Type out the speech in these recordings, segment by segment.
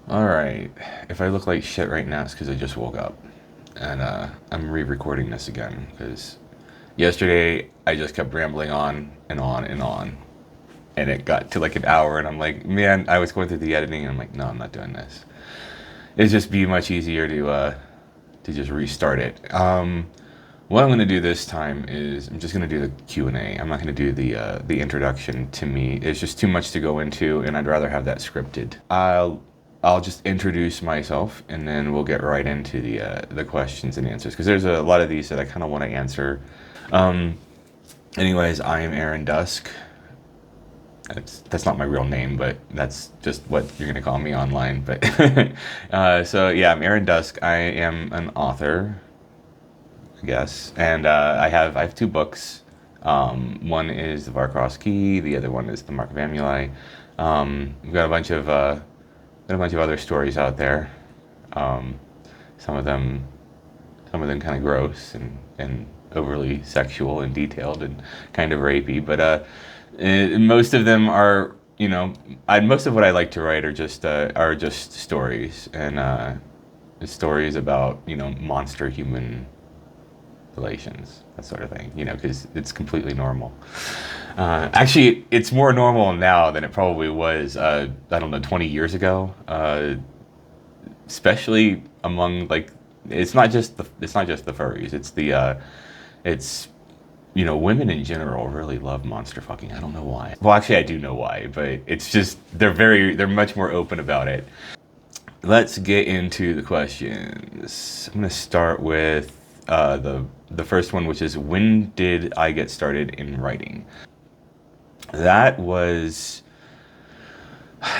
Alright, if I look like shit right now, it's because I just woke up. And I'm re-recording this again, because yesterday I just kept rambling on and on and on. And it got to like an hour, and I'm like, man, I was going through the editing, and I'm like, no, I'm not doing this. It'd just be much easier to just restart it. What I'm going to do this time is I'm just going to do the Q&A. I'm not going to do the introduction to me. It's just too much to go into, and I'd rather have that scripted. I'll just introduce myself, and then we'll get right into the questions and answers, because there's a lot of these that I kind of want to answer. Um, Anyways, I am Aaron Dusk. That's not my real name, but that's just what you're gonna call me online. But so yeah, I'm Aaron Dusk. I am an author, I guess, and I have two books. One is the Varcross Key. The other one is the Mark of Amuli. We've got a bunch of other stories out there. Um, some of them some of them kind of gross and overly sexual and detailed and kind of rapey, but most of them are, most of what I like to write are just stories and stories about monster human relations, that sort of thing, because it's completely normal. Actually, it's more normal now than it probably was, I don't know, 20 years ago. Especially among like, it's not just the furries. It's women in general really love monster fucking. I don't know why. Well, actually, I do know why, but it's just they're much more open about it. Let's get into the questions. I'm gonna start with the first one, which is, when did I get started in writing? That was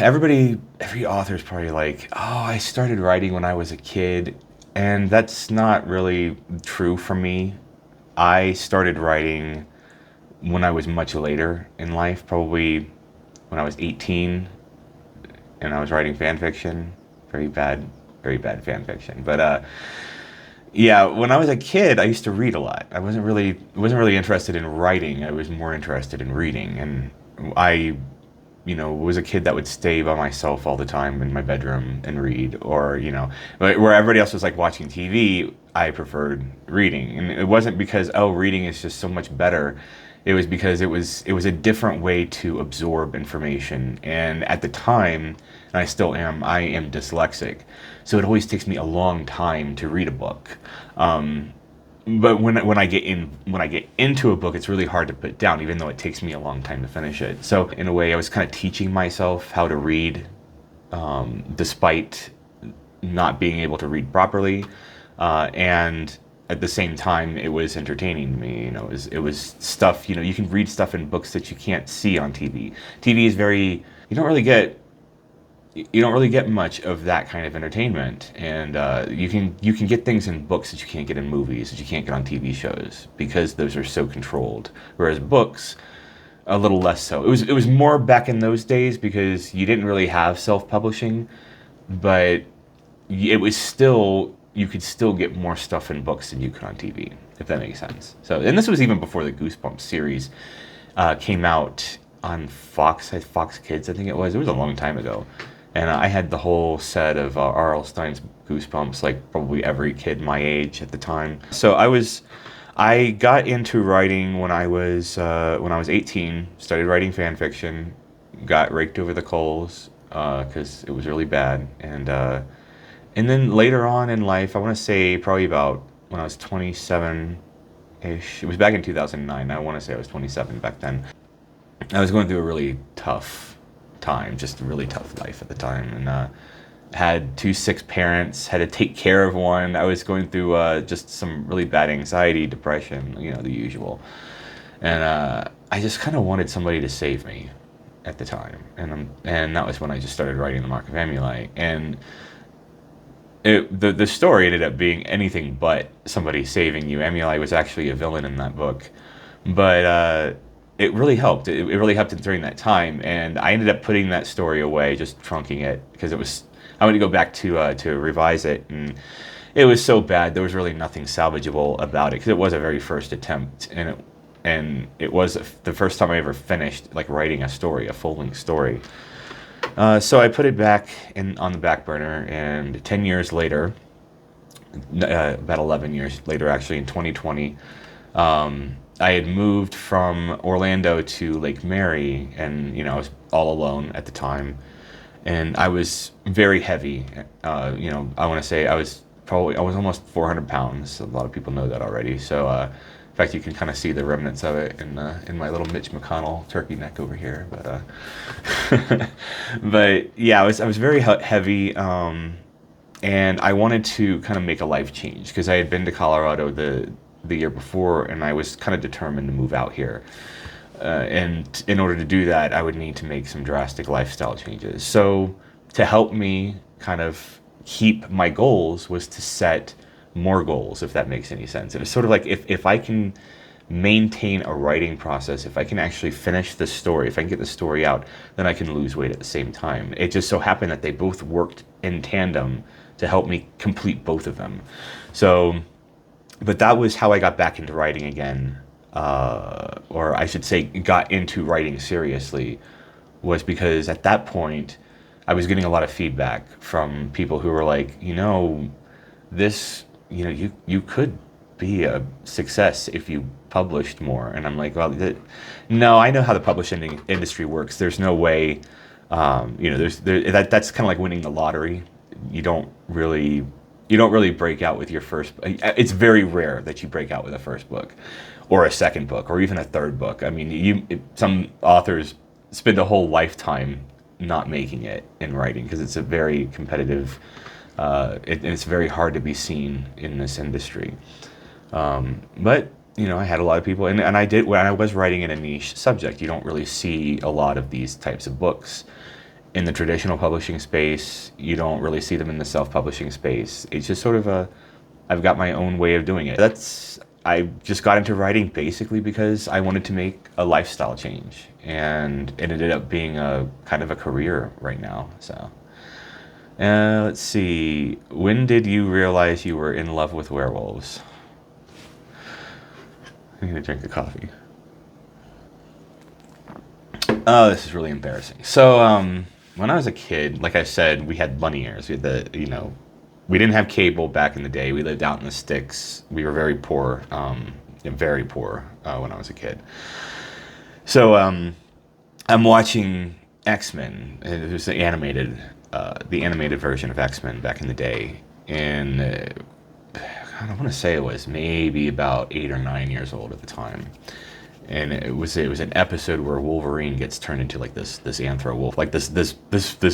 every author is probably like, oh, I started writing when I was a kid, and that's not really true for me. I started writing when I was much later in life, probably when I was 18, and I was writing fan fiction. Very bad fan fiction. But yeah, when I was a kid, I used to read a lot. I wasn't really interested in writing. I was more interested in reading, and I was a kid that would stay by myself all the time in my bedroom and read, or, where everybody else was like watching TV, I preferred reading. And it wasn't because, oh, reading is just so much better. It was because it was a different way to absorb information. And at the time, and I am dyslexic. So it always takes me a long time to read a book. But when I get into a book, it's really hard to put down, even though it takes me a long time to finish it. So in a way, I was kind of teaching myself how to read, despite not being able to read properly, and at the same time, it was entertaining to me. It was stuff. You can read stuff in books that you can't see on TV. TV is very you don't really get you don't really get much of that kind of entertainment, and you can get things in books that you can't get in movies, that you can't get on TV shows, because those are so controlled. Whereas books, a little less so. It was more back in those days because you didn't really have self-publishing, but it was still you could still get more stuff in books than you could on TV, if that makes sense. So, and this was even before the Goosebumps series came out on Fox Kids, I think it was. It was a long time ago, and I had the whole set of R.L. Stein's Goosebumps, like probably every kid my age at the time. So I got into writing when I was 18. Started writing fan fiction, got raked over the coals because it was really bad, and then later on in life, I want to say probably about when I was 27-ish. It was back in 2009. I want to say I was 27 back then. I was going through a really tough time, just a really tough life at the time, and had two sick parents, had to take care of one. I was going through just some really bad anxiety, depression, the usual. And I just kind of wanted somebody to save me at the time, and that was when I just started writing the Mark of Amuli. And the story ended up being anything but somebody saving you. Amuli was actually a villain in that book, but it really helped. It really helped during that time, and I ended up putting that story away, just trunking it, because it was. I went to go back to revise it, and it was so bad. There was really nothing salvageable about it, because it was a very first attempt, and it was the first time I ever finished like writing a story, a full-length story. So I put it back on the back burner, and 10 years later, about 11 years later, actually, in 2020, I had moved from Orlando to Lake Mary, and I was all alone at the time, and I was very heavy. I want to say I was almost 400 pounds. A lot of people know that already. So, in fact, you can kind of see the remnants of it in my little Mitch McConnell turkey neck over here. But yeah, I was very heavy. And I wanted to kind of make a life change because I had been to Colorado the year before, and I was kind of determined to move out here. And in order to do that, I would need to make some drastic lifestyle changes. So to help me kind of keep my goals was to set more goals, if that makes any sense. It was sort of like if I can maintain a writing process, if I can actually finish the story, if I can get the story out, then I can lose weight at the same time. It just so happened that they both worked in tandem to help me complete both of them. So, but that was how I got back into writing again, or I should say got into writing seriously, was because at that point I was getting a lot of feedback from people who were like, this, you could be a success if you published more. And I'm like, well, no, I know how the publishing industry works. There's no way, that's kind of like winning the lottery. You don't really break out with your first. It's very rare that you break out with a first book, or a second book, or even a third book. I mean, some authors spend a whole lifetime not making it in writing because it's a very competitive. And it's very hard to be seen in this industry. But I had a lot of people, and I did when I was writing in a niche subject. You don't really see a lot of these types of books in the traditional publishing space. You don't really see them in the self-publishing space. It's just sort of I've got my own way of doing it. I just got into writing basically because I wanted to make a lifestyle change, and it ended up being a kind of a career right now. So, let's see. When did you realize you were in love with werewolves? I'm gonna drink the coffee. Oh, this is really embarrassing. So, when I was a kid, like I said, we had bunny ears. We had we didn't have cable back in the day. We lived out in the sticks. We were very poor, very poor when I was a kid. So I'm watching X-Men. It was the animated version of X-Men back in the day, and I want to say it was maybe about 8 or 9 years old at the time. And it was an episode where Wolverine gets turned into like this anthro wolf. Like this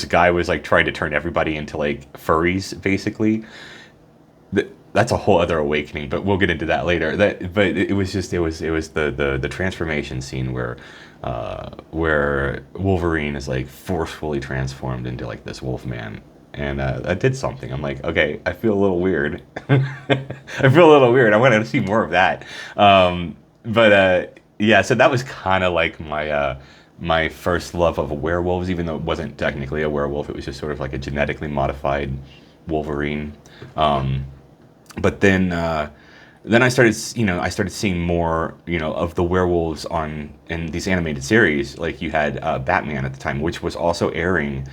guy was like trying to turn everybody into like furries, basically. That's a whole other awakening, but we'll get into that later. But it was the transformation scene where Wolverine is like forcefully transformed into like this wolf man. And that did something. I'm like, okay, I feel a little weird. I feel a little weird. I wanted to see more of that. Yeah, so that was kind of like my first love of werewolves, even though it wasn't technically a werewolf. It was just sort of like a genetically modified Wolverine. But then I started seeing more, of the werewolves in these animated series. Like you had Batman at the time, which was also airing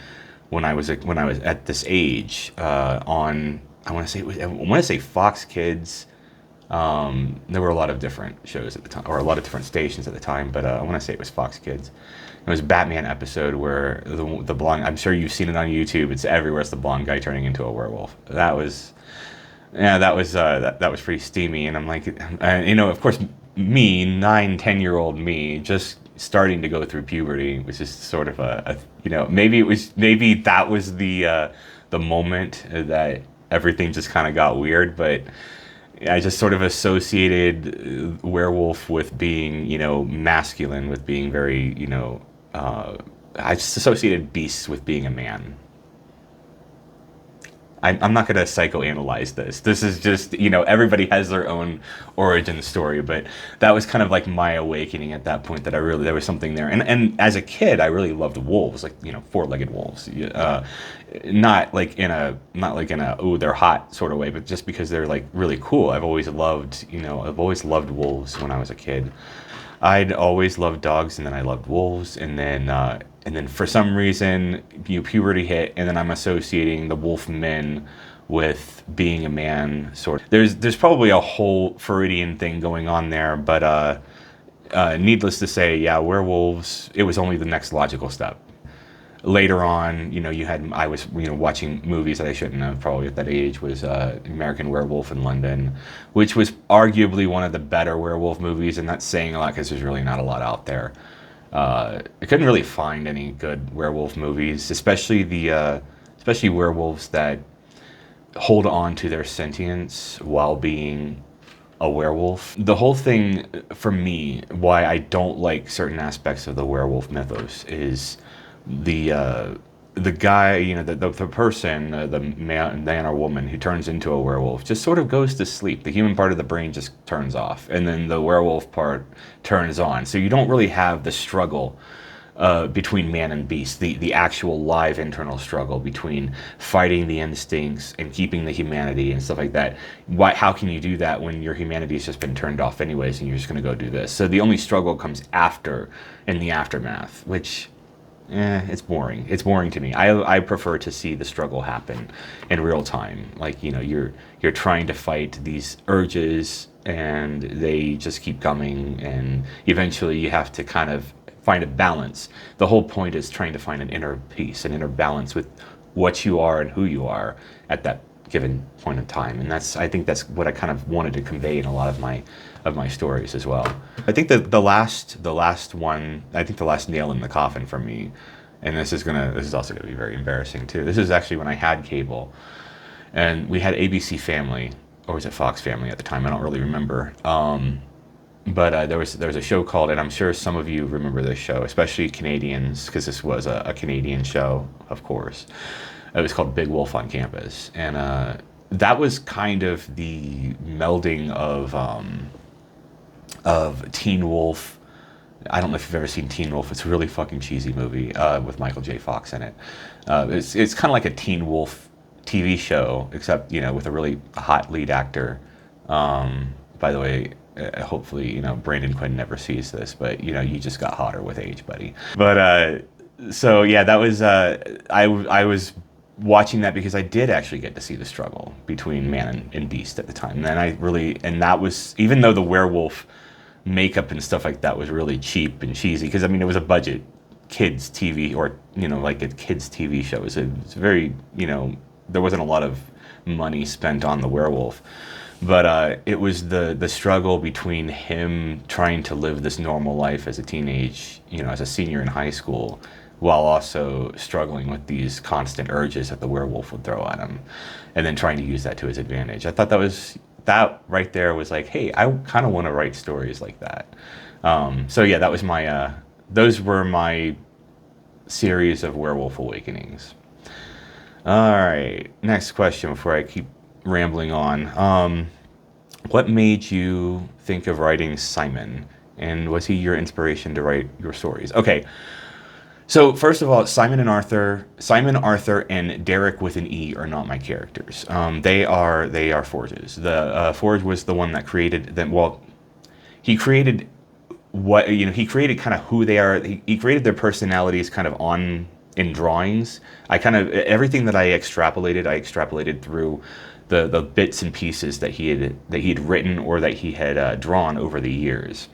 when I was at this age on I want to say Fox Kids. There were a lot of different shows at the time, or a lot of different stations at the time, but I want to say it was Fox Kids. It was a Batman episode where the blonde, I'm sure you've seen it on YouTube, it's everywhere, it's the blonde guy turning into a werewolf. That was pretty steamy, and I'm like, of course, me, 10-year-old me, just starting to go through puberty, was just sort of maybe that was the moment that everything just kind of got weird, but I just sort of associated werewolf with being, masculine, with being very, I just associated beasts with being a man. I'm not going to psychoanalyze this. This is just, everybody has their own origin story, but that was kind of like my awakening at that point, that there was something there. And as a kid, I really loved wolves, like, four-legged wolves. Not like in a, oh, they're hot sort of way, but just because they're like really cool. I've always loved wolves when I was a kid. I'd always loved dogs, and then I loved wolves, and then for some reason, puberty hit, and then I'm associating the wolf men with being a man. Sort of. There's probably a whole Freudian thing going on there, but needless to say, yeah, werewolves. It was only the next logical step. Later on, I was, watching movies that I shouldn't have probably at that age. Was American Werewolf in London, which was arguably one of the better werewolf movies, and that's saying a lot because there's really not a lot out there. I couldn't really find any good werewolf movies, especially werewolves that hold on to their sentience while being a werewolf. The whole thing, for me, why I don't like certain aspects of the werewolf mythos is the guy, the person, the man or woman who turns into a werewolf just sort of goes to sleep. The human part of the brain just turns off, and then the werewolf part turns on. So you don't really have the struggle between man and beast, the actual live internal struggle between fighting the instincts and keeping the humanity and stuff like that. How can you do that when your humanity's just been turned off anyways, and you're just going to go do this? So the only struggle comes after, in the aftermath, which it's boring. It's boring to me. I prefer to see the struggle happen in real time. Like, you're trying to fight these urges, and they just keep coming, and eventually you have to kind of find a balance. The whole point is trying to find an inner peace, an inner balance with what you are and who you are at that given point in time. And I think that's what I kind of wanted to convey in a lot of my stories as well. I think that the last one, I think the last nail in the coffin for me, and this is also gonna be very embarrassing too. This is actually when I had cable, and we had ABC Family, or was it Fox Family at the time? I don't really remember. But there was a show called, and I'm sure some of you remember this show, especially Canadians, because this was a Canadian show, of course. It was called Big Wolf on Campus, and that was kind of the melding of Teen Wolf. I don't know if you've ever seen Teen Wolf. It's a really fucking cheesy movie with Michael J. Fox in it. It's kind of like a Teen Wolf TV show, except with a really hot lead actor. By the way. Hopefully, Brandon Quinn never sees this, but you just got hotter with age, buddy. But so yeah, that was I was watching that because I did actually get to see the struggle between man and beast at the time, and that was, even though the werewolf makeup and stuff like that was really cheap and cheesy, because it was a budget kids TV, or like a kids TV show. It's very, there wasn't a lot of money spent on the werewolf. But it was the struggle between him trying to live this normal life as a teenage, as a senior in high school, while also struggling with these constant urges that the werewolf would throw at him, and then trying to use that to his advantage. I thought that right there was like, hey, I kind of want to write stories like that. So yeah, that was those were my series of Werewolf Awakenings. All right, next question before I keep rambling on. What made you think of writing Simon, and was he your inspiration to write your stories? Okay, so first of all, Simon, Arthur, and Derek with an E are not my characters. They are Forge's. The Forge was the one that created them. Well, he created he created kind of who they are. He created their personalities kind of in drawings. Everything that I extrapolated through the bits and pieces that he had written or that he had drawn over the years.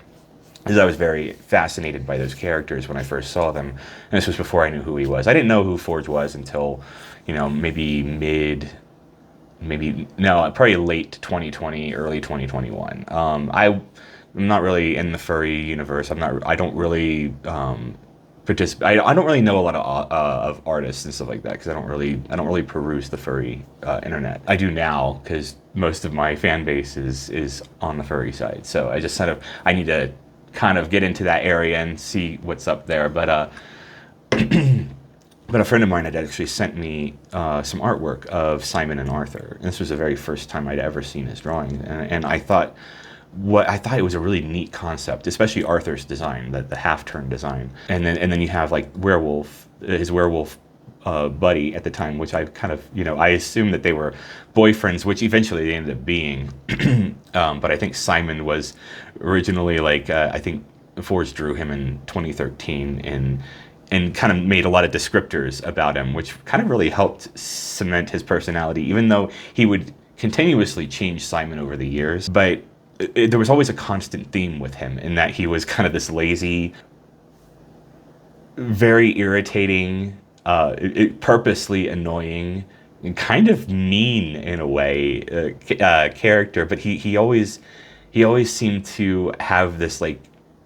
Because I was very fascinated by those characters when I first saw them, and this was before I knew who he was. I didn't know who Forge was until, probably late 2020, early 2021. I'm not really in the furry universe. I don't really participate. I don't really know a lot of artists and stuff like that, because I don't really peruse the furry internet. I do now, because most of my fan base is on the furry side. So I need to kind of get into that area and see what's up there. But but a friend of mine had actually sent me some artwork of Simon and Arthur, and this was the very first time I'd ever seen his drawing, and I thought it was a really neat concept, especially Arthur's design, the half-turn design, and then you have like his werewolf buddy at the time, which I kind of I assumed that they were boyfriends, which eventually they ended up being. But I think Simon was originally like I think Forge drew him in 2013 and kind of made a lot of descriptors about him, which kind of really helped cement his personality, even though he would continuously change Simon over the years. But there was always a constant theme with him in that he was kind of this lazy, very irritating, purposely annoying, and kind of mean in a way character. But he always seemed to have this like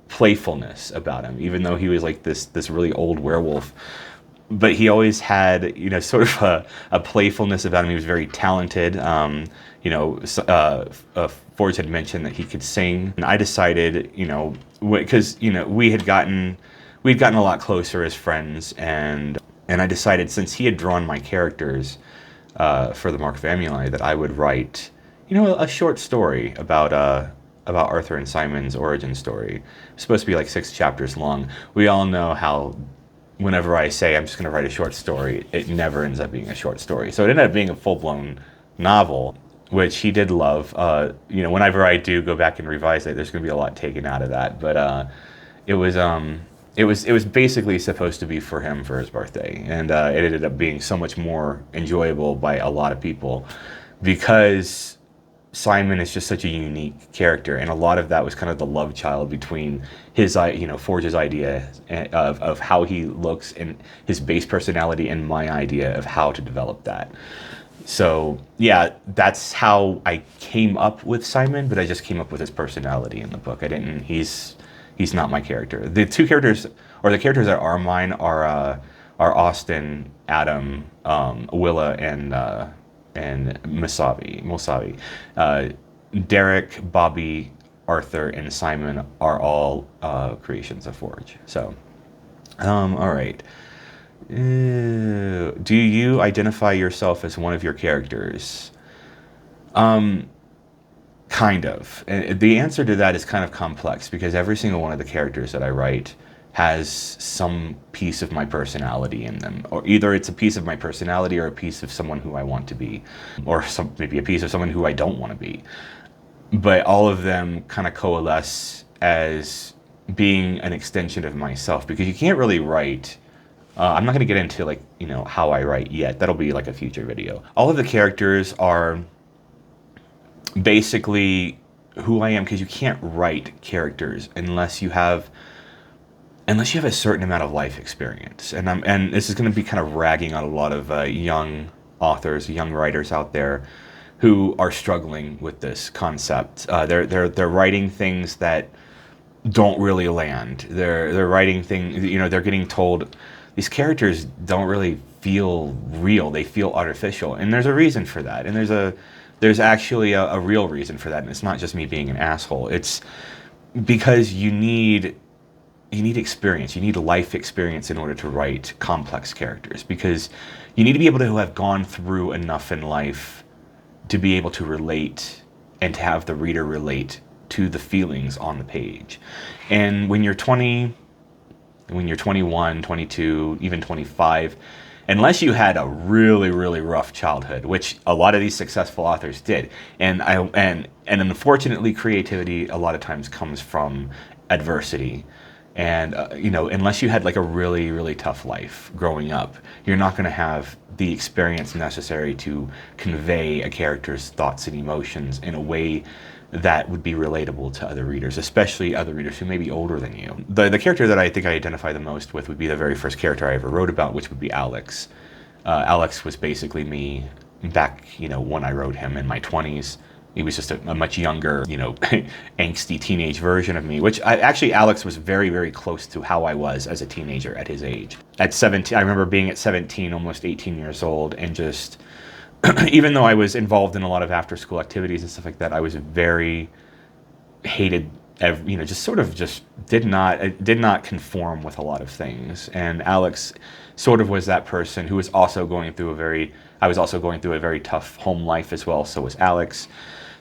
playfulness about him, even though he was like this really old werewolf. But he always had, you know, sort of a playfulness about him. He was very talented. You know, Forge had mentioned that he could sing, and I decided, you know, because you know we'd gotten a lot closer as friends, and I decided, since he had drawn my characters for the Mark of Amuli, that I would write, you know, a short story about Arthur and Simon's origin story. It's supposed to be like 6 chapters long. We all know how whenever I say I'm just going to write a short story, it never ends up being a short story. So it ended up being a full-blown novel, which he did love. You know, whenever I do go back and revise it, there's going to be a lot taken out of that. But it was basically supposed to be for him for his birthday, and it ended up being so much more enjoyable by a lot of people because Simon is just such a unique character, and a lot of that was kind of the love child between his, you know, Forge's idea of how he looks and his base personality, and my idea of how to develop that. So yeah, that's how I came up with Simon, but I just came up with his personality in the book. I didn't. He's not my character. The two characters, or the characters that are mine, are Austin, Adam, Willa, and Mosavi. Derek, Bobby, Arthur, and Simon are all creations of Forge. So, all right. Do you identify yourself as one of your characters? Kind of. And the answer to that is kind of complex because every single one of the characters that I write has some piece of my personality in them, or either it's a piece of my personality or a piece of someone who I want to be, or maybe a piece of someone who I don't want to be. But all of them kind of coalesce as being an extension of myself, because you can't really write. I'm not going to get into like, you know, how I write yet. That'll be like a future video. All of the characters are basically who I am, because you can't write characters unless you have a certain amount of life experience. And this is going to be kind of ragging on a lot of young authors, young writers out there who are struggling with this concept. They're writing things that don't really land. They're writing things, you know, they're getting told these characters don't really feel real. They feel artificial, and there's a reason for that. And there's actually a real reason for that, and it's not just me being an asshole. It's because you need experience. You need life experience in order to write complex characters, because you need to be able to have gone through enough in life to be able to relate and to have the reader relate to the feelings on the page. And when you're 20, when you're 21, 22, even 25, unless you had a really, really rough childhood, which a lot of these successful authors did, and unfortunately, creativity a lot of times comes from adversity. And you know, unless you had like a really, really tough life growing up, you're not going to have the experience necessary to convey a character's thoughts and emotions in a way that would be relatable to other readers, especially other readers who may be older than you. The character that I think I identify the most with would be the very first character I ever wrote about, which would be Alex. Alex was basically me back, you know, when I wrote him in my 20s. He was just a much younger, you know, angsty teenage version of me, which Alex was very, very close to how I was as a teenager at his age. At 17, I remember being at 17, almost 18 years old, and just, even though I was involved in a lot of after-school activities and stuff like that, I was very hated, you know, just did not conform with a lot of things. And Alex sort of was that person who was also going through I was also going through a very tough home life as well, so was Alex.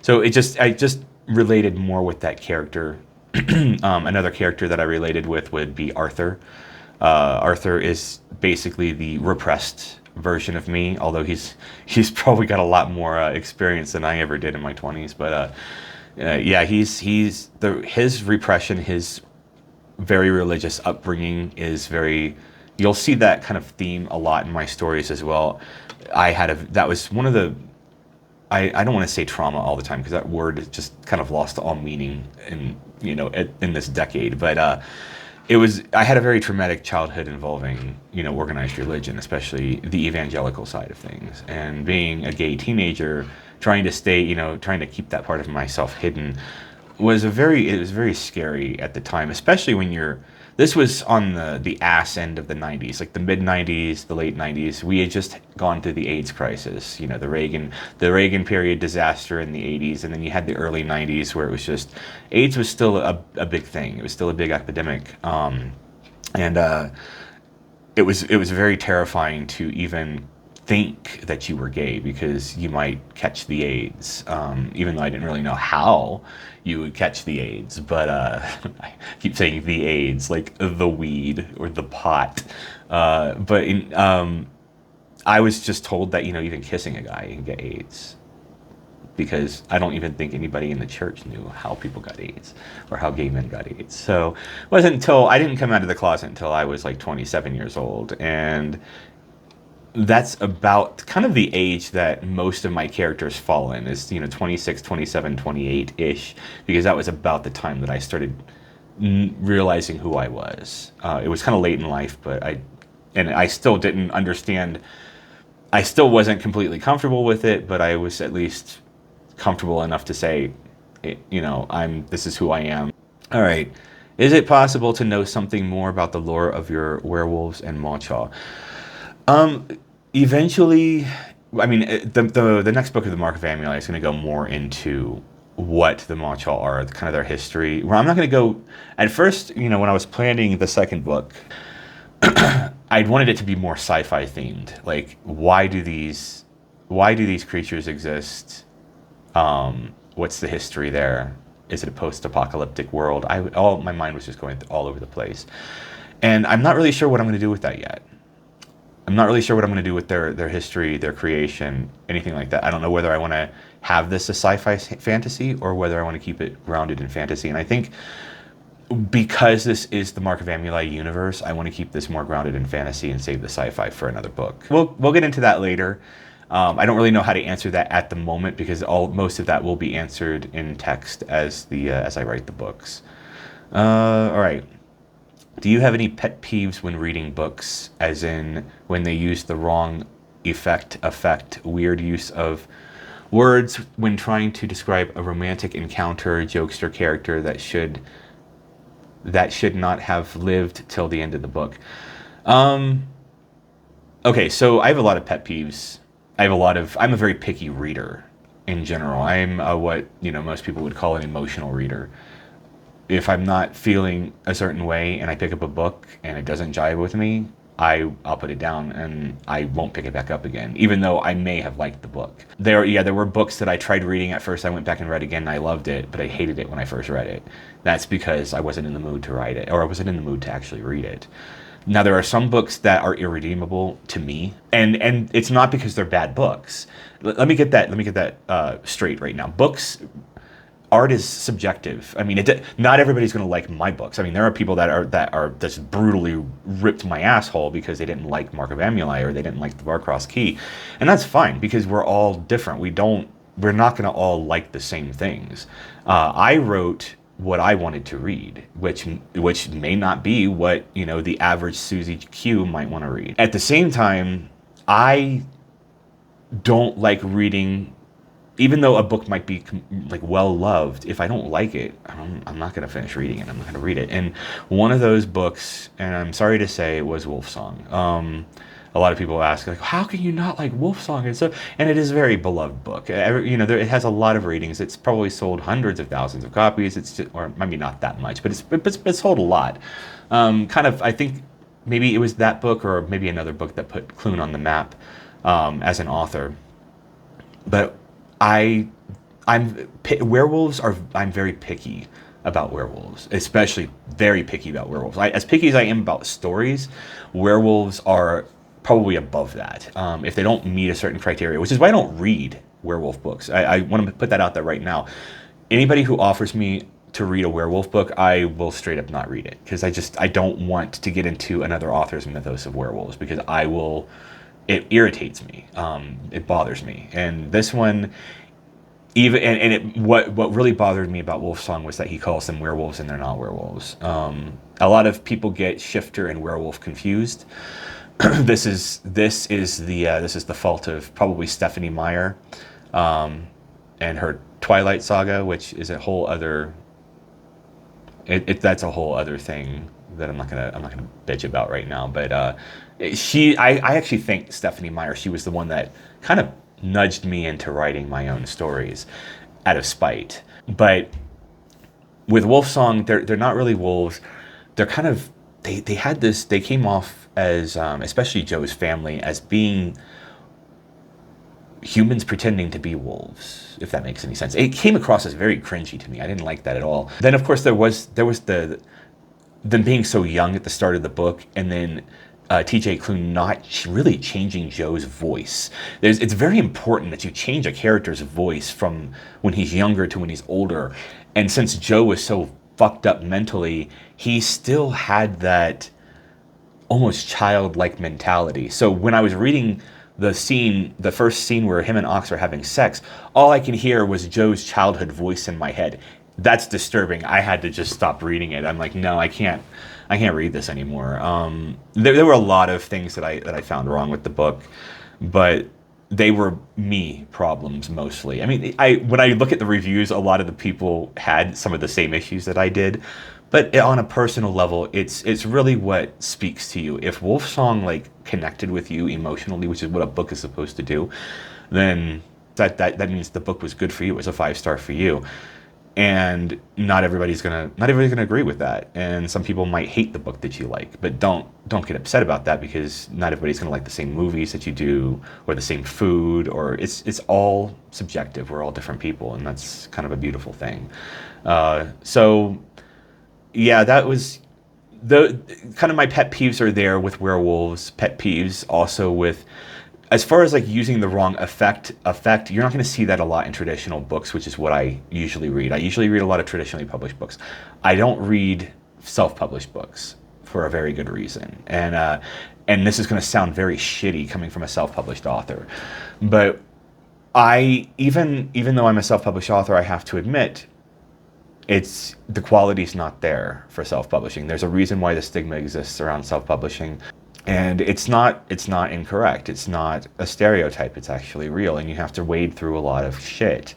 So I just related more with that character. Another character that I related with would be Arthur. Arthur is basically the repressed version of me, although he's probably got a lot more experience than I ever did in my 20s. But yeah, his repression, his very religious upbringing is very, you'll see that kind of theme a lot in my stories as well. That was one of the, I don't want to say trauma all the time because that word is just kind of lost all meaning in this decade. But I had a very traumatic childhood involving, organized religion, especially the evangelical side of things. And being a gay teenager, trying to keep that part of myself hidden it was very scary at the time, especially this was on the ass end of the 90s, like the mid 90s, the late 90s. We had just gone through the AIDS crisis, the Reagan period disaster in the 80s, and then you had the early 90s where it was just, AIDS was still a big thing. It was still a big epidemic. And it was very terrifying to even think that you were gay because you might catch the AIDS, even though I didn't really know how you would catch the AIDS. But I keep saying the AIDS, like the weed or the pot. I was just told that, even kissing a guy you can get AIDS. Because I don't even think anybody in the church knew how people got AIDS or how gay men got AIDS. So it wasn't until I didn't come out of the closet until I was like 27 years old. And that's about kind of the age that most of my characters fall in is, 26, 27, 28-ish, because that was about the time that I started realizing who I was. It was kind of late in life, but I still didn't understand. I still wasn't completely comfortable with it, but I was at least comfortable enough to say, this is who I am. All right. Is it possible to know something more about the lore of your werewolves and Maw-Chaw? Eventually, I mean, the next book of the Mark of Amuli is going to go more into what the Maw-Chaw are, kind of their history. Well, I'm not going to go, at first, when I was planning the second book, I wanted it to be more sci-fi themed. Like, why do these creatures exist? What's the history there? Is it a post-apocalyptic world? My mind was just going all over the place. And I'm not really sure what I'm going to do with that yet. I'm not really sure what I'm going to do with their history, their creation, anything like that. I don't know whether I want to have this a sci-fi fantasy or whether I want to keep it grounded in fantasy. And I think because this is the Mark of Amuli universe, I want to keep this more grounded in fantasy and save the sci-fi for another book. We'll get into that later. I don't really know how to answer that at the moment because most of that will be answered in text as I write the books. All right. Do you have any pet peeves when reading books, as in when they use the wrong effect, weird use of words when trying to describe a romantic encounter, jokester character that should not have lived till the end of the book? Okay, so I have a lot of pet peeves. I'm a very picky reader in general. I'm what most people would call an emotional reader. If I'm not feeling a certain way and I pick up a book and it doesn't jive with me, I'll put it down and I won't pick it back up again, even though I may have liked the book. There were books that I tried reading at first. I went back and read again and I loved it, but I hated it when I first read it. That's because I wasn't in the mood to write it, or I wasn't in the mood to actually read it. Now, there are some books that are irredeemable to me, and it's not because they're bad books. Let me get that straight right now. Art is subjective. I mean, not everybody's going to like my books. I mean, there are people that are just brutally ripped my asshole because they didn't like Mark of Amuli or they didn't like the Varcross Key, and that's fine because we're all different. We're not going to all like the same things. I wrote what I wanted to read, which may not be what the average Susie Q might want to read. At the same time, I don't like reading. Even though a book might be like well loved, if I don't like it, I'm not going to finish reading it. I'm not going to read it. And one of those books, and I'm sorry to say, was Wolfsong. A lot of people ask, like, how can you not like Wolfsong? And it is a very beloved book. It has a lot of ratings. It's probably sold hundreds of thousands of copies. Or maybe not that much, but it's sold a lot. I think maybe it was that book or maybe another book that put Clune on the map as an author. But I'm very picky about werewolves, especially very picky about werewolves. As picky as I am about stories, werewolves are probably above that. If they don't meet a certain criteria, which is why I don't read werewolf books. I want to put that out there right now. Anybody who offers me to read a werewolf book, I will straight up not read it, because I don't want to get into another author's mythos of werewolves, because it irritates me. It bothers me. And this one, even what really bothered me about Wolfsong was that he calls them werewolves and they're not werewolves. A lot of people get shifter and werewolf confused. This is the fault of probably Stephanie Meyer, and her Twilight Saga, which is a whole other. That's a whole other thing that I'm not gonna bitch about right now. But I actually think Stephanie Meyer, she was the one that kind of nudged me into writing my own stories out of spite. But with Wolfsong, they're not really wolves. They're kind of they came off as especially Joe's family as being humans pretending to be wolves, if that makes any sense. It came across as very cringy to me. I didn't like that at all. Then of course there was them being so young at the start of the book, and then TJ Klune not really changing Joe's voice. It's very important that you change a character's voice from when he's younger to when he's older. And since Joe was so fucked up mentally, he still had that almost childlike mentality. So when I was reading the first scene where him and Ox are having sex, all I can hear was Joe's childhood voice in my head. That's disturbing. I had to just stop reading it. I'm like, no, I can't read this anymore. There were a lot of things that I found wrong with the book, but they were me problems mostly. I mean, when I look at the reviews, a lot of the people had some of the same issues that I did, but on a personal level, it's really what speaks to you. If Wolfsong like connected with you emotionally, which is what a book is supposed to do, then that means the book was good for you. It was a 5-star for you. And not everybody's gonna agree with that, and some people might hate the book that you like. But don't get upset about that, because not everybody's gonna like the same movies that you do, or the same food, or it's all subjective. We're all different people, and that's kind of a beautiful thing. So yeah, that was the kind of my pet peeves are there with werewolves. Pet peeves also with, as far as like using the wrong effect, you're not going to see that a lot in traditional books, which is what I usually read. I usually read a lot of traditionally published books. I don't read self-published books for a very good reason. And this is going to sound very shitty coming from a self-published author. But even though I'm a self-published author, I have to admit, the quality's not there for self-publishing. There's a reason why the stigma exists around self-publishing. And it's not incorrect. It's not a stereotype. It's actually real. And you have to wade through a lot of shit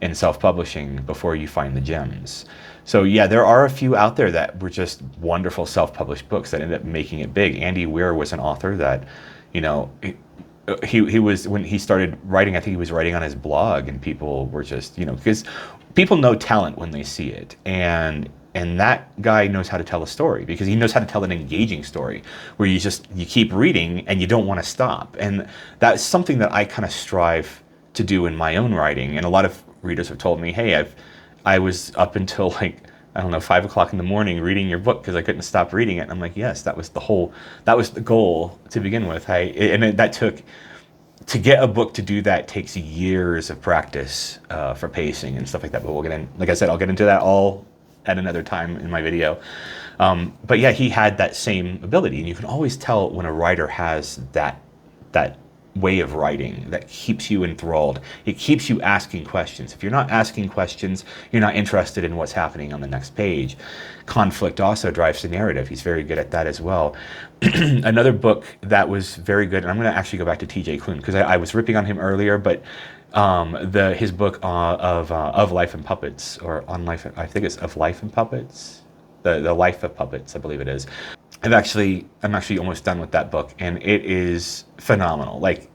in self-publishing before you find the gems. So yeah, there are a few out there that were just wonderful self-published books that ended up making it big. Andy Weir was an author that, you know, he was, when he started writing, I think he was writing on his blog, and people were just, you know, because people know talent when they see it. And that guy knows how to tell a story, because he knows how to tell an engaging story where you keep reading and you don't want to stop. And that's something that I kind of strive to do in my own writing. And a lot of readers have told me, hey, I was up until like, I don't know, 5 o'clock in the morning reading your book because I couldn't stop reading it. And I'm like, yes, that was the goal to begin with. To get a book to do that takes years of practice for pacing and stuff like that. But we'll get in, like I said, I'll get into that all at another time in my video. But yeah, he had that same ability, and you can always tell when a writer has that way of writing that keeps you enthralled. It keeps you asking questions. If you're not asking questions, you're not interested in what's happening on the next page. Conflict also drives the narrative. He's very good at that as well. Another book that was very good, and I'm going to actually go back to TJ Klune because I was ripping on him earlier, but his book of Life and Puppets, or on Life, I think it's Of Life and Puppets, the Life of Puppets, I believe it is. I'm actually almost done with that book, and it is phenomenal. Like,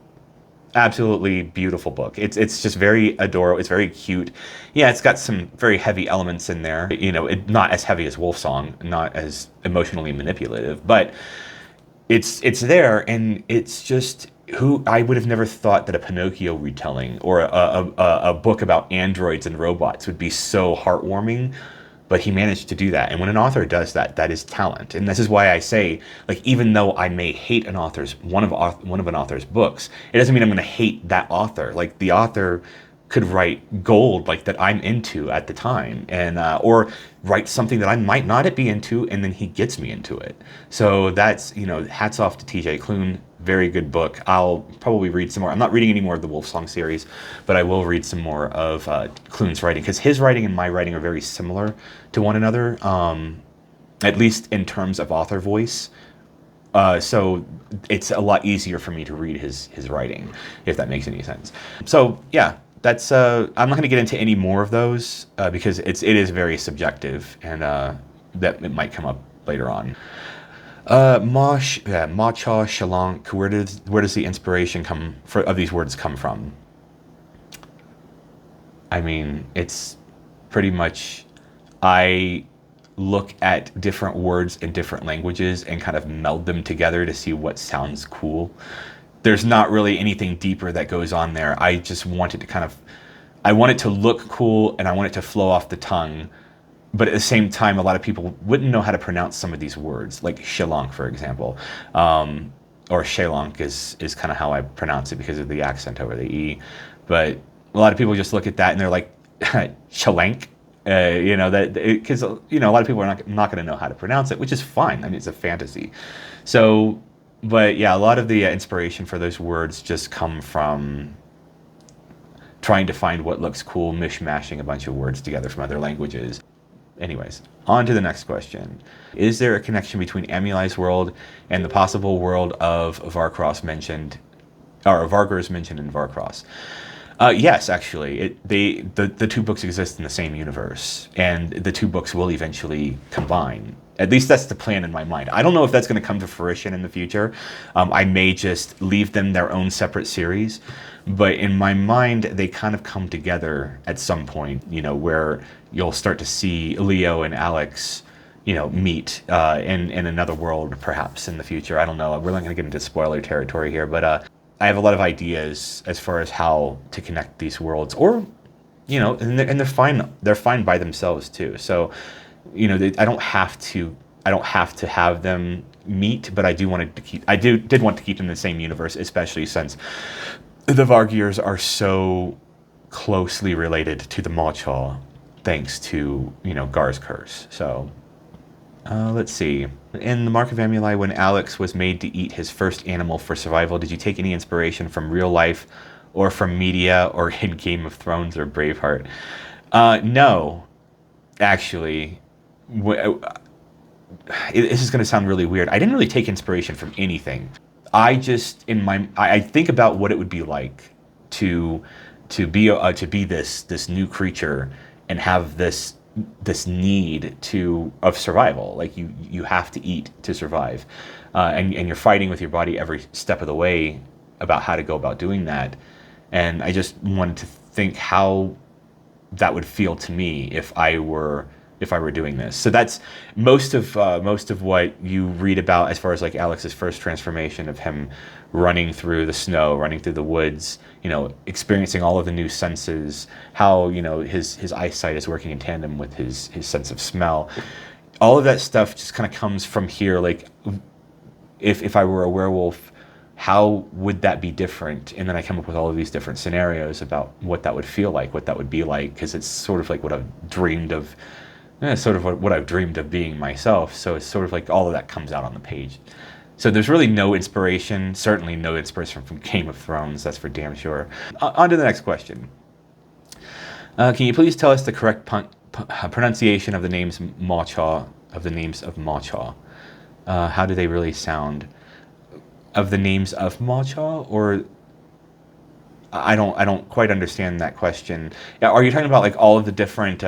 absolutely beautiful book. It's just very adorable. It's very cute. Yeah, it's got some very heavy elements in there. You know, not as heavy as Wolfsong, not as emotionally manipulative, but it's there, and it's just who I would have never thought that a Pinocchio retelling or a book about androids and robots would be so heartwarming. But he managed to do that. And when an author does that, that is talent. And this is why I say, like, even though I may hate one of an author's books, it doesn't mean I'm going to hate that author. Like, the author could write gold like that I'm into at the time, and or write something that I might not be into, and then he gets me into it. So that's, hats off to TJ Klune. Very good book. I'll probably read some more. I'm not reading any more of the Wolfsong series, but I will read some more of Klune's writing, because his writing and my writing are very similar to one another, at least in terms of author voice. So it's a lot easier for me to read his writing, if that makes any sense. So yeah, that's I'm not going to get into any more of those because it is very subjective, and that it might come up later on. Ma Cha Shalank. Where does the inspiration of these words come from? I mean, it's pretty much, I look at different words in different languages and kind of meld them together to see what sounds cool. There's not really anything deeper that goes on there. I just want it to I want it to look cool, and I want it to flow off the tongue. But at the same time, a lot of people wouldn't know how to pronounce some of these words, like Shalank, for example. Or Shalank is kind of how I pronounce it because of the accent over the E. But a lot of people just look at that and they're like, Shalank. Because a lot of people are not going to know how to pronounce it, which is fine. I mean, it's a fantasy. So, but yeah, a lot of the inspiration for those words just come from trying to find what looks cool, mishmashing a bunch of words together from other languages. Anyways, on to the next question. Is there a connection between Amulai's world and the possible world of Vargurs mentioned in Vargurs? Yes, actually. The two books exist in the same universe, and the two books will eventually combine. At least that's the plan in my mind. I don't know if that's going to come to fruition in the future. I may just leave them their own separate series, but in my mind, they kind of come together at some point, where you'll start to see Leo and Alex, meet in another world, perhaps in the future. I don't know. We're not going to get into spoiler territory here, but I have a lot of ideas as far as how to connect these worlds, or, and they're fine. They're fine by themselves too. So, I don't have to have them meet, but I did want to keep them in the same universe, especially since the Vargurs are so closely related to the Macha, thanks to, Gar's curse. So, let's see. In The Mark of Amulai, when Alex was made to eat his first animal for survival, did you take any inspiration from real life or from media or in Game of Thrones or Braveheart? No, actually. This is going to sound really weird. I didn't really take inspiration from anything. I just, I think about what it would be like to be this new creature and have this need of survival. Like you have to eat to survive, and you're fighting with your body every step of the way about how to go about doing that. And I just wanted to think how that would feel to me if I were doing this. So that's most of what you read about as far as like Alex's first transformation, of him running through the snow, running through the woods, experiencing all of the new senses, how, his eyesight is working in tandem with his sense of smell. All of that stuff just kind of comes from here. Like, if I were a werewolf, how would that be different? And then I come up with all of these different scenarios about what that would feel like, what that would be like, because it's sort of like what I've dreamed of. It's sort of what I've dreamed of being myself. So it's sort of like all of that comes out on the page. So there's really no inspiration, certainly no inspiration from Game of Thrones, that's for damn sure. On to the next question. Can you please tell us the correct pronunciation of the names Macha, how do they really sound? Of the names of Macha, or I don't quite understand that question. Are you talking about like all of the different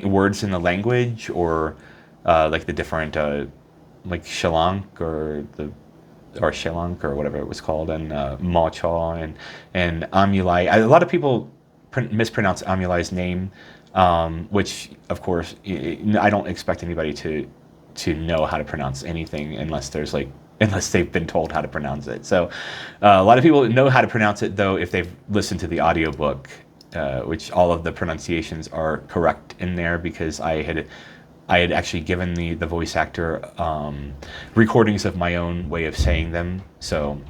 words in the language, or like the different like Shalank or Shalank or whatever it was called, and Macha and Amulai? A lot of people mispronounce Amulai's name, which of course I don't expect anybody to know how to pronounce anything unless they've been told how to pronounce it. So a lot of people know how to pronounce it, though, if they've listened to the audiobook, which all of the pronunciations are correct in there, because I had actually given the voice actor recordings of my own way of saying them. So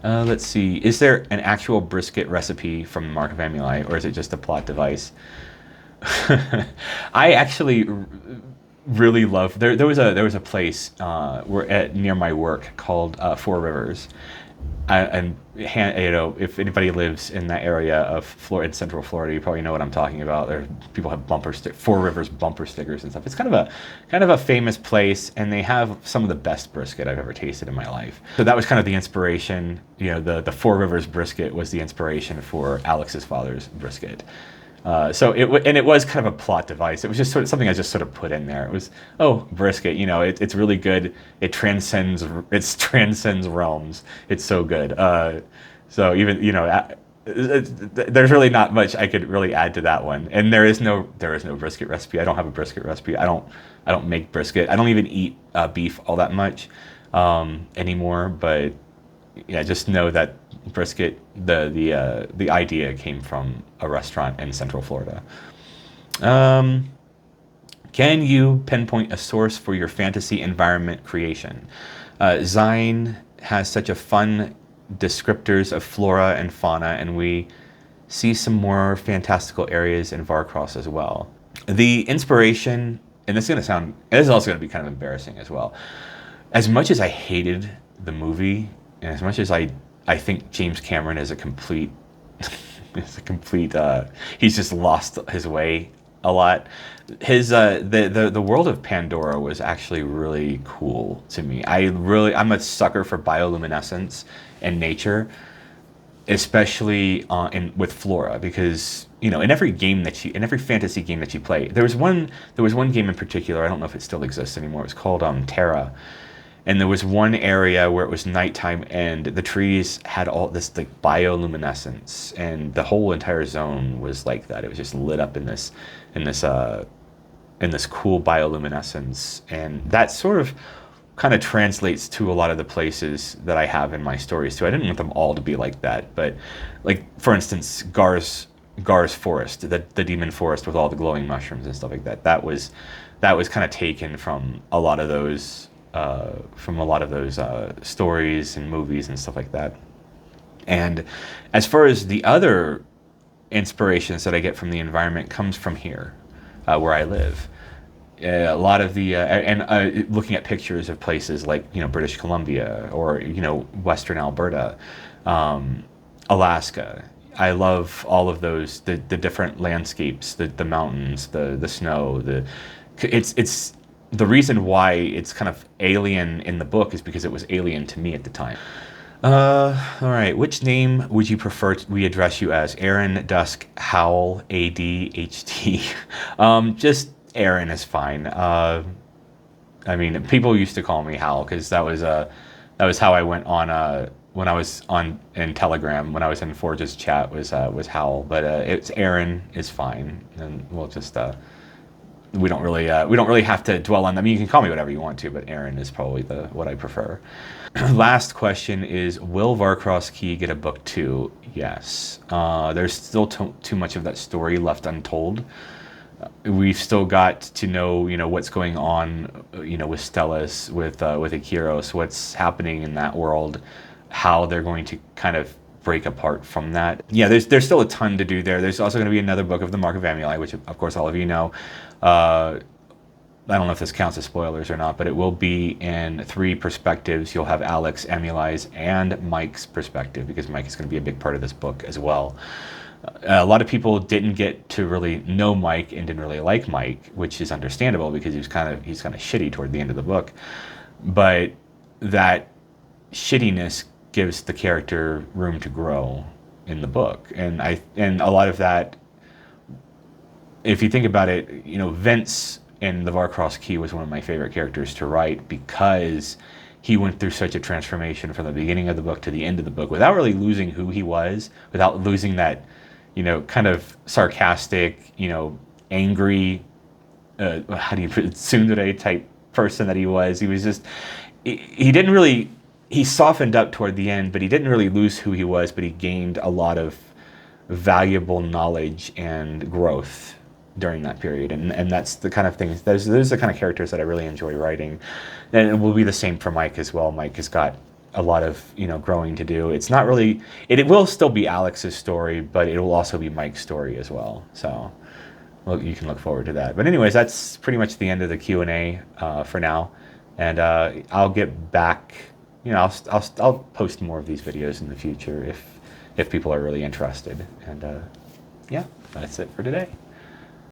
Let's see. Is there an actual brisket recipe from Mark of Amuli, or is it just a plot device? I actually really love there was a place near my work called Four Rivers, if anybody lives in that area of Florida, in Central Florida, you probably know what I'm talking about. There, people have Four Rivers bumper stickers and stuff. It's kind of a famous place, and they have some of the best brisket I've ever tasted in my life. So that was kind of the inspiration. The Four Rivers brisket was the inspiration for Alex's father's brisket. So it was kind of a plot device. It was just sort of something I just sort of put in there. It was, oh, brisket, it's really good. It transcends realms. It's so good. So even there's really not much I could really add to that one. And there is no brisket recipe. I don't have a brisket recipe. I don't make brisket. I don't even eat beef all that much anymore. But yeah, just know that brisket, the idea came from a restaurant in Central Florida. Can you pinpoint a source for your fantasy environment creation? Zine has such a fun descriptors of flora and fauna, and we see some more fantastical areas in Varcross as well. The inspiration, and this is also going to be kind of embarrassing as well. As much as I hated the movie, and as much as I think James Cameron is a complete, he's just lost his way a lot. The world of Pandora was actually really cool to me. I'm a sucker for bioluminescence and nature, especially with flora, because in every fantasy game that you play, there was one game in particular. I don't know if it still exists anymore. It was called Terra. And there was one area where it was nighttime, and the trees had all this like bioluminescence, and the whole entire zone was like that. It was just lit up in this cool bioluminescence, and that sort of kind of translates to a lot of the places that I have in my stories too. I didn't want them all to be like that, but like for instance, Gar's forest, the demon forest with all the glowing mushrooms and stuff like that. That was kind of taken from a lot of those. Stories and movies and stuff like that. And as far as the other inspirations that I get from the environment comes from here, where I live. A lot of the looking at pictures of places like British Columbia or Western Alberta, Alaska. I love all of those, the different landscapes, the mountains, the snow. It's the reason why it's kind of alien in the book is because it was alien to me at the time. All right. Which name would you prefer we address you as? Aaron, Dusk, Howl, ADHD. Just Aaron is fine. I mean, people used to call me Howl because that was how I went on when I was in Telegram, when I was in Forge's chat was Howl, but it's Aaron is fine, and we'll just. We don't really have to dwell on them. I mean, you can call me whatever you want to, but Aaron is probably what I prefer. Last question is, will Varcross Key get a book 2? Yes. There's still too much of that story left untold. We've still got to know, what's going on, with Stellus, with Akiros, what's happening in that world, how they're going to kind of break apart from that. Yeah, there's still a ton to do there. There's also going to be another book of the Mark of Amuli, which of course all of you know. I don't know if this counts as spoilers or not, but it will be in 3 perspectives. You'll have Alex, Amuli's, and Mike's perspective, because Mike is going to be a big part of this book as well. A lot of people didn't get to really know Mike and didn't really like Mike, which is understandable because he's kind of shitty toward the end of the book. But that shittiness gives the character room to grow in the book, and a lot of that, if you think about it, Vince in the Varcross Key was one of my favorite characters to write because he went through such a transformation from the beginning of the book to the end of the book without really losing who he was, without losing that, kind of sarcastic, angry, how do you put it, tsundere type person that he was. He was just, he didn't really, he softened up toward the end, but he didn't really lose who he was, but he gained a lot of valuable knowledge and growth during that period, and that's the kind of things, those are the kind of characters that I really enjoy writing. And it will be the same for Mike as well. Mike has got a lot of, growing to do. It's not really, it will still be Alex's story, but it will also be Mike's story as well. So, well, you can look forward to that. But anyways, that's pretty much the end of the Q&A for now. And I'll get back, I'll post more of these videos in the future if people are really interested. And yeah, that's it for today.